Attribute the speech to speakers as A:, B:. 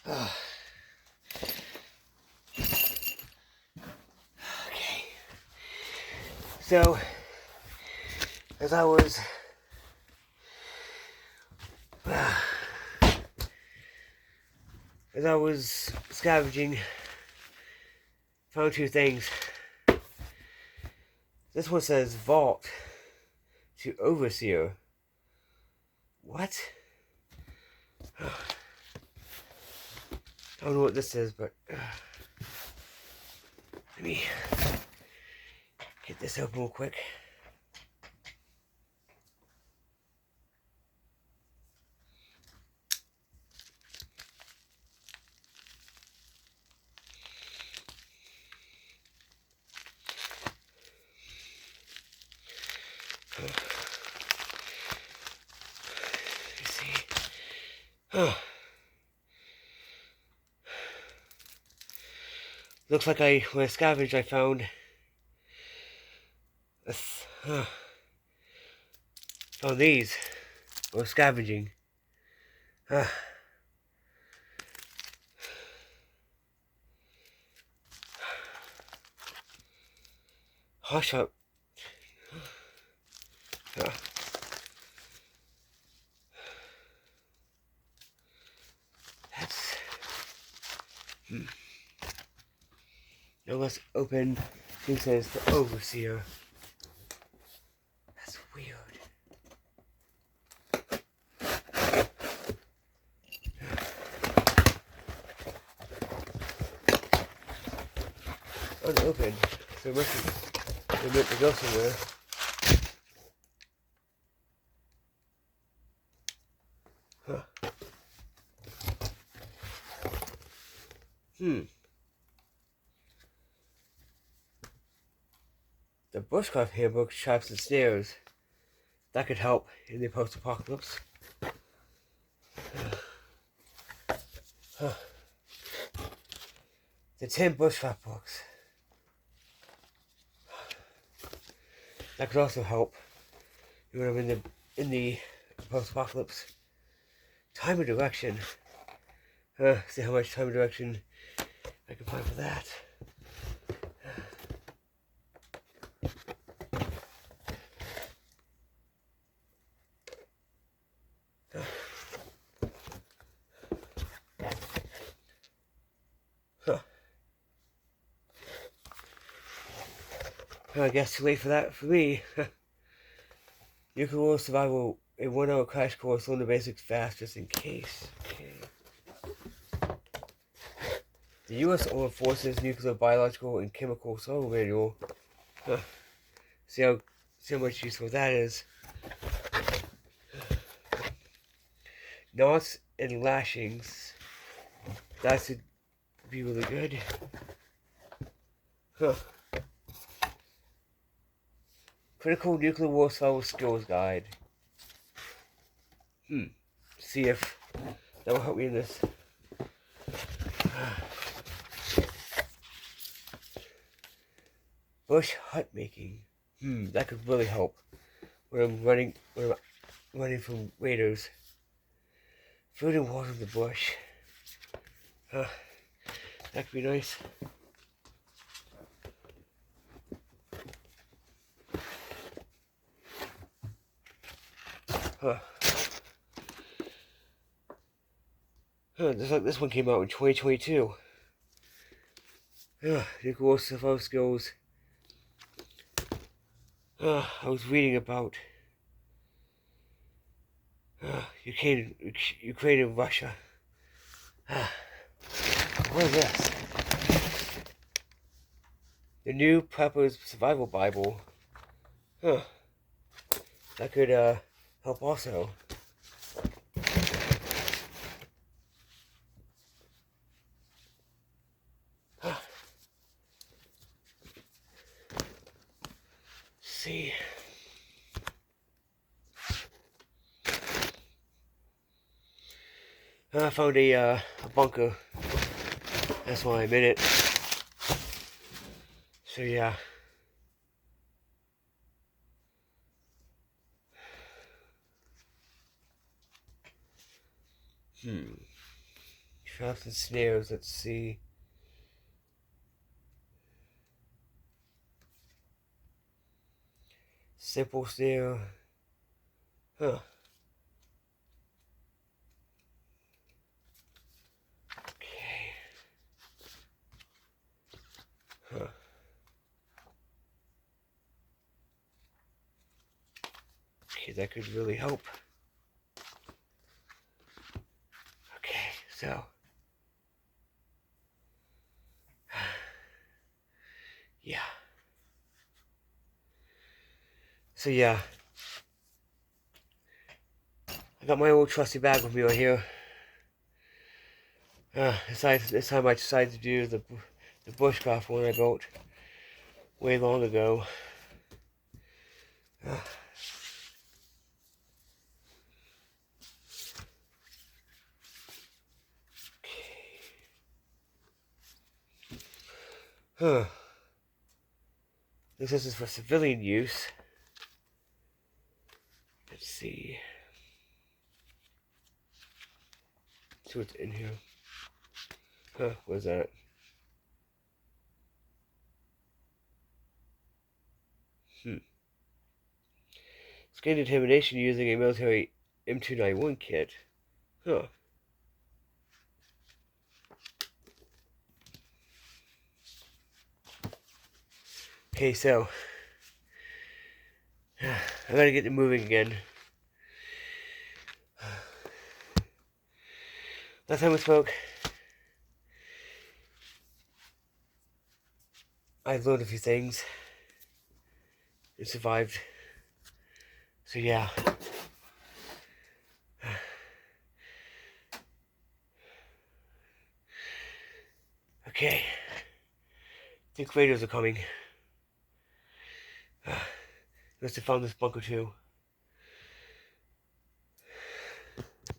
A: Okay. So, as I was scavenging, found two things. This one says vault to overseer. What? I don't know what this is, but let me get this open real quick. Let's see. Looks like when I scavenged, I found found these. Or scavenging. Hush up. That's... Now let's open. It says the overseer. That's weird. Unopened. So it meant to go somewhere. The Bushcraft Handbook traps and snares. That could help in the post-apocalypse. The 10 Bushcraft books. That could also help when I'm in the post-apocalypse. Time and direction. See how much time and direction I can find for that. I guess too late for that for me. Nuclear war survival, a 1-hour crash course, learn the basics fast just in case. Okay. The U.S. Armed Forces Nuclear, Biological, and Chemical Survival Manual. See how much useful that is. Knots and lashings. That should be really good. Critical Nuclear War Survival Skills Guide. See if that will help me in this. Bush hut making. That could really help when I'm running from raiders. Food and water in the bush. That could be nice. Just like this one came out in 2022. Nuclear war survival skills. I was reading about Ukraine and Russia. What is this? The New Prepper's Survival Bible. That could help also. See. I found a bunker. That's why I'm in it. So yeah. Traps and snares, let's see. Simple snare. Huh. Okay. Huh. Okay, that could really help. Okay, so. Yeah. So yeah. I got my old trusty bag with me right here. This time I decided to do the bushcraft one I built way long ago. Huh. This is for civilian use. Let's see. See what's in here. Huh, what is that? Scan determination using a military M291 kit. Huh. Okay, so I gotta get it moving again. Last time we spoke, I learned a few things and survived. So yeah. Okay. I think raiders are coming. Must have found this bunker too.